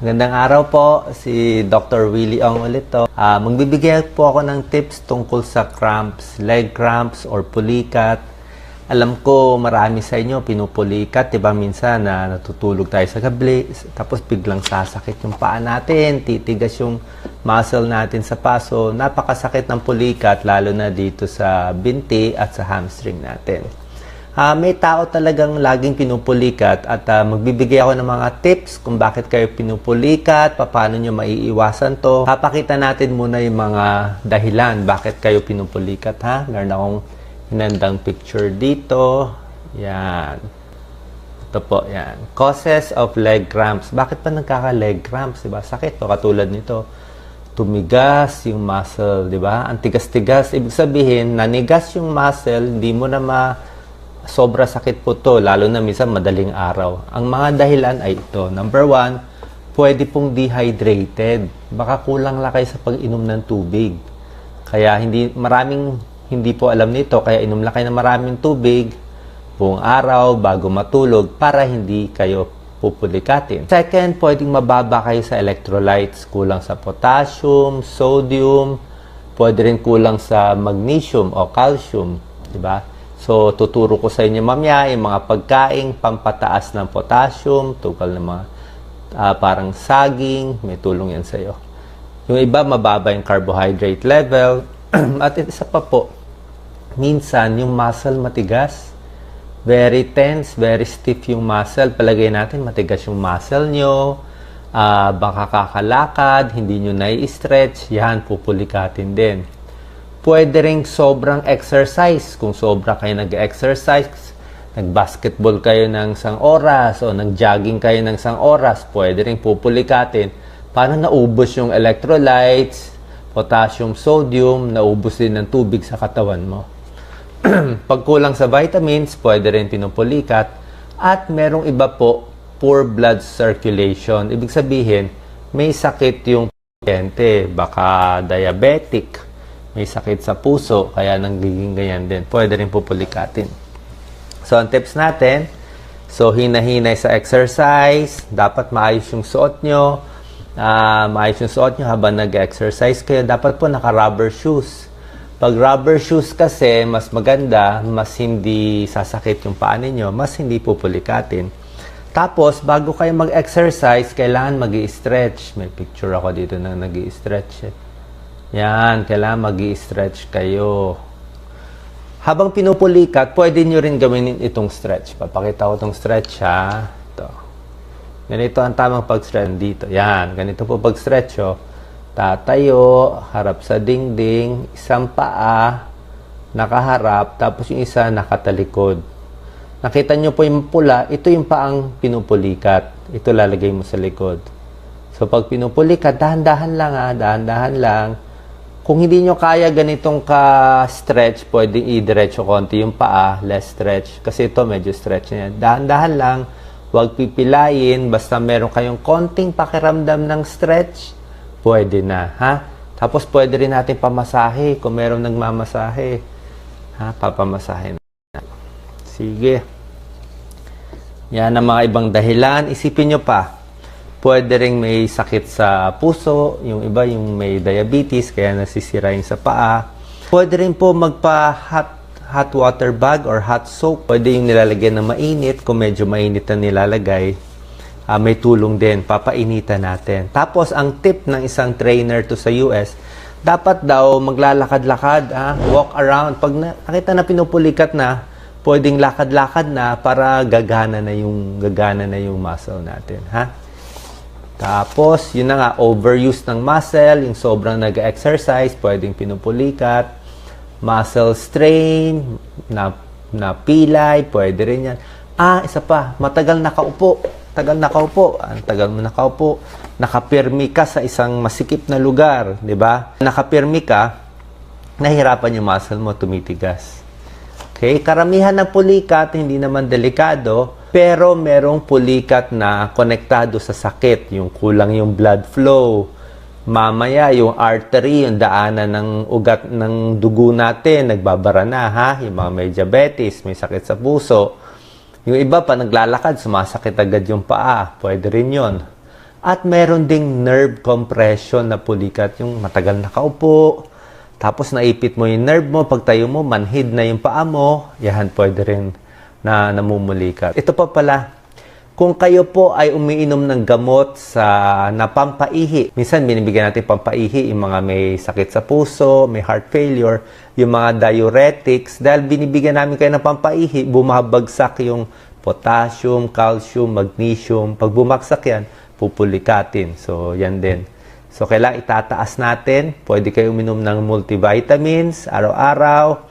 Magandang araw po, si Dr. Willie Ong ulit to. Magbibigay po ako ng tips tungkol sa cramps, leg cramps or pulikat. Alam ko marami sa inyo pinupulikat, diba minsan na natutulog tayo sa gabi, tapos biglang sasakit yung paa natin, titigas yung muscle natin sa paso. Napakasakit ng pulikat, lalo na dito sa binti at sa hamstring natin. May tao talagang laging pinupulikat at magbibigay ako ng mga tips kung bakit kayo pinupulikat, paano nyo maiiwasan to. Papakita natin muna yung mga dahilan bakit kayo pinupulikat, ha? Meron akong hinandang picture dito. Yan. Ito po, yan. Causes of leg cramps. Bakit pa nagkaka-leg cramps? Diba? Sakit to, katulad nito. Tumigas yung muscle, diba? Ang tigas-tigas. Ibig sabihin, nanigas yung muscle, hindi mo na sobra sakit po to, lalo na minsan madaling araw. Ang mga dahilan ay ito. Number 1, pwede pong dehydrated. Baka kulang lang kayo sa pag-inom ng tubig. Kaya maraming hindi po alam nito, kaya inom lang kayo ng maraming tubig buong araw bago matulog para hindi kayo pupulikatin. Second, pwedeng mababa kayo sa electrolytes. Kulang sa potassium, sodium, pwede rin kulang sa magnesium o calcium. Diba? So, tuturo ko sa inyo mamaya yung mga pagkaing pampataas ng potassium, tukal ng mga parang saging, may tulong yan sa iyo. Yung iba, mababa yung carbohydrate level. At isa pa po, minsan yung muscle matigas, very tense, very stiff yung muscle. Palagay natin, matigas yung muscle nyo, baka kakalakad, hindi nyo nai-stretch, yan, pupulikatin din. Pwede rin sobrang exercise. Kung sobra kayo nag-exercise, nag-basketball kayo ng 1 oras o nag-jogging kayo ng 1 oras, pwede rin pupulikatin. Para naubos yung electrolytes, potassium, sodium, naubos din ng tubig sa katawan mo. Pag kulang sa vitamins, pwede rin pinupulikat. At merong iba po, poor blood circulation. Ibig sabihin, may sakit yung pasyente, baka diabetic, may sakit sa puso, kaya nanggiging ganyan din. Pwede rin pupulikatin. So, ang tips natin, so hinahinay sa exercise, dapat maayos yung suot nyo, habang nag-exercise kayo, dapat po naka-rubber shoes. Pag rubber shoes kasi, mas maganda, mas hindi sasakit yung paa ninyo, mas hindi pupulikatin. Tapos, bago kayo mag-exercise, kailangan mag-i-stretch. May picture ako dito na nag-i-stretch. Yan, kailangan mag-i-stretch kayo. Habang pinupulikat, pwede nyo rin gawin itong stretch. Papakita ko itong stretch, ha. Ito. Ganito ang tamang pag-stretch dito. Yan, ganito po pag-stretch, oh. Tatayo, harap sa dingding, isang paa, nakaharap, tapos yung isa nakatalikod. Nakita nyo po yung pula, ito yung paang pinupulikat. Ito lalagay mo sa likod. So, pag pinupulikat, dahan-dahan lang, ha. Dahan-dahan lang. Kung hindi nyo kaya ganitong ka-stretch, pwede i-diretso konti yung paa, less stretch. Kasi ito medyo stretch na yan. Dahan-dahan lang, huwag pipilayin. Basta meron kayong konting pakiramdam ng stretch, pwede na. Ha? Tapos pwede rin natin pamasahe. Kung meron nagmamasahe, ha? Papamasahe na. Sige. Yan ang mga ibang dahilan. Isipin nyo pa. Pwede rin may sakit sa puso, yung iba yung may diabetes, kaya nasisira yung sa paa. Pwede rin po hot water bag or hot soap. Pwede yung nilalagyan na mainit, kung medyo mainit na nilalagay. May tulong din, papainitan natin. Tapos, ang tip ng isang trainer to sa US, dapat daw maglalakad-lakad, walk around. Pag nakita na pinupulikat na, pwedeng lakad-lakad na para gagana na yung muscle natin, ha? Tapos, yun na nga, overuse ng muscle, yung sobrang nag-exercise, pwedeng pinupulikat. Muscle strain, na pilay, pwede rin yan. Isa pa, matagal nakaupo. Tagal mo nakaupo. Nakapirmi ka sa isang masikip na lugar, di ba? Nakapirmi ka, nahirapan yung muscle mo, tumitigas. Okay? Karamihan ng pulikat, hindi naman delikado, pero merong pulikat na konektado sa sakit, yung kulang yung blood flow. Mamaya, yung artery, yung daanan ng ugat ng dugo natin, nagbabara na, ha? Yung mga may diabetes, may sakit sa puso. Yung iba pa, naglalakad, sumasakit agad yung paa. Pwede rin yun. At meron ding nerve compression na pulikat, yung matagal nakaupo, tapos naipit mo yung nerve mo, pagtayo mo, manhid na yung paa mo, yan pwede rin na namumulikat. Ito pa pala, kung kayo po ay umiinom ng gamot na pampaihi, minsan binibigyan natin pampaihi yung mga may sakit sa puso, may heart failure, yung mga diuretics, dahil binibigyan namin kayo ng pampaihi, bumabagsak yung potassium, calcium, magnesium. Pag bumagsak yan, pupulikatin. So, yan din. So, kailangan itataas natin. Pwede kayo uminom ng multivitamins araw-araw.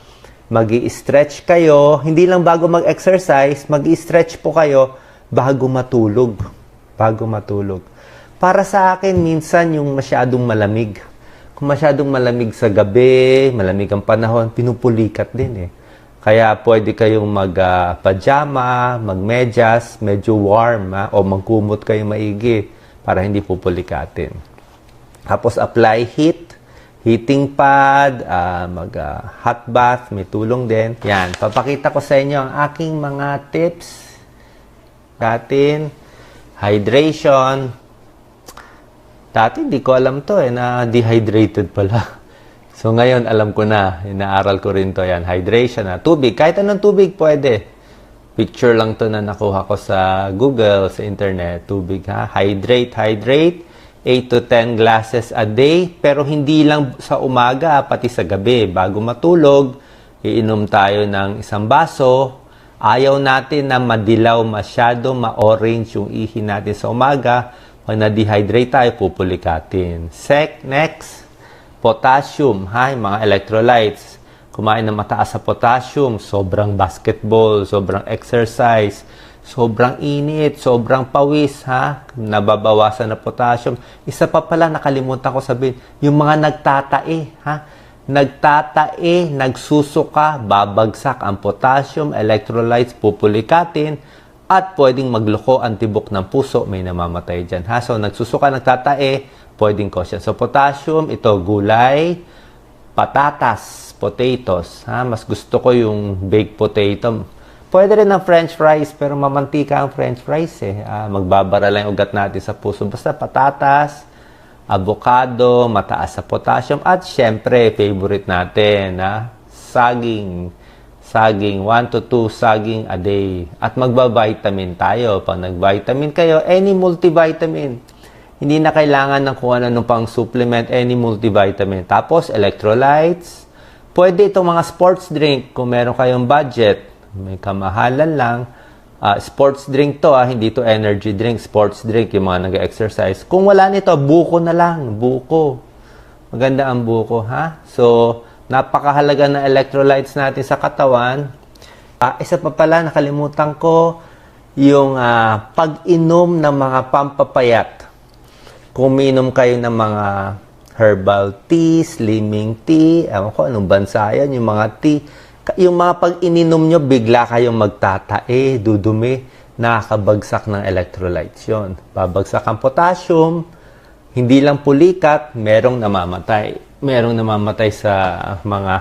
Mag-i-stretch kayo. Hindi lang bago mag-exercise, mag-i-stretch po kayo bago matulog. Bago matulog. Para sa akin, minsan yung masyadong malamig. Kung masyadong malamig sa gabi, malamig ang panahon, pinupulikat din eh. Kaya pwede kayong mag-pajama, mag-medyas, medyo warm, o magkumot kayo maigi para hindi pupulikatin. Tapos apply heating pad, hot bath, may tulong din. Yan, papakita ko sa inyo ang aking mga tips. Hydration. Dati hindi ko alam to na dehydrated pala. So, ngayon, alam ko na. Inaaral ko rin to. Yan, hydration na. Tubig. Kahit anong tubig, pwede. Picture lang to na nakuha ko sa Google, sa internet. Tubig, ha? Hydrate. 8 to 10 glasses a day. Pero hindi lang sa umaga, pati sa gabi. Bago matulog, iinom tayo ng isang baso. Ayaw natin na madilaw masyado, ma-orange yung ihi natin sa umaga. Pag na-dehydrate tayo, pupulikatin. Next. Potassium, yung mga electrolytes. Kumain ng mataas sa potassium, sobrang basketball, sobrang exercise, sobrang init, sobrang pawis, nababawasan na potassium. Isa pa pala, nakalimutan ko sabihin, yung mga nagtatae, nagsusuka, babagsak ang potassium, electrolytes, pupulikatin, at pwedeng magloko ang tibok ng puso, may namamatay dyan. So, nagsusuka, nagtatae, pwedeng cause yan. So, potassium, ito, gulay, patatas, potatoes. Mas gusto ko yung baked potato. Pwede rin ng french fries, pero mamantika ang french fries magbabara lang yung ugat natin sa puso. Basta patatas, avocado, mataas sa potassium, at syempre, favorite natin, saging. Saging, 1 to 2 saging a day. At magba-vitamin tayo. Pag nag-vitamin kayo, any multivitamin. Hindi na kailangan ng kung ano pang supplement, any multivitamin. Tapos, electrolytes. Pwede itong mga sports drink kung meron kayong budget. May kamahalan lang. Sports drink to, hindi to energy drink. Sports drink, yung mga nag-exercise. Kung wala nito, buko na lang. Buko. Maganda ang buko, So, napakahalaga ng electrolytes natin sa katawan. Isa pa pala, nakalimutan ko, yung pag-inom ng mga pampapayat. Kung uminom kayo ng mga herbal tea, slimming tea, ewan ko anong bansa yan, yung mga tea, yung mga pag-ininom nyo, bigla kayong magtatae, dudumi, nakakabagsak ng electrolytes yun. Babagsak ang potassium, hindi lang pulikat, merong namamatay. Merong namamatay sa mga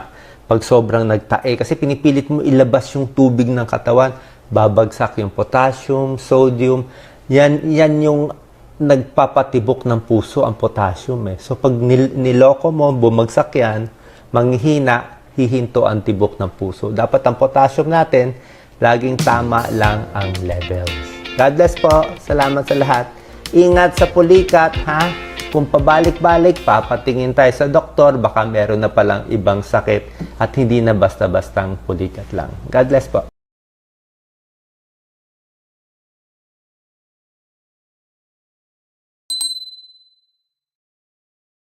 pag sobrang nagtae. Kasi pinipilit mo ilabas yung tubig ng katawan, babagsak yung potassium, sodium. Yan yung nagpapatibok ng puso, ang potassium. So pag niloko mo, bumagsak yan, manghihina, hihinto ang tibok ng puso. Dapat ang potassium natin, laging tama lang ang levels. God bless po. Salamat sa lahat. Ingat sa pulikat, Kung pabalik-balik, papatingin tayo sa doktor, baka meron na palang ibang sakit at hindi na basta-bastang pulikat lang. God bless po.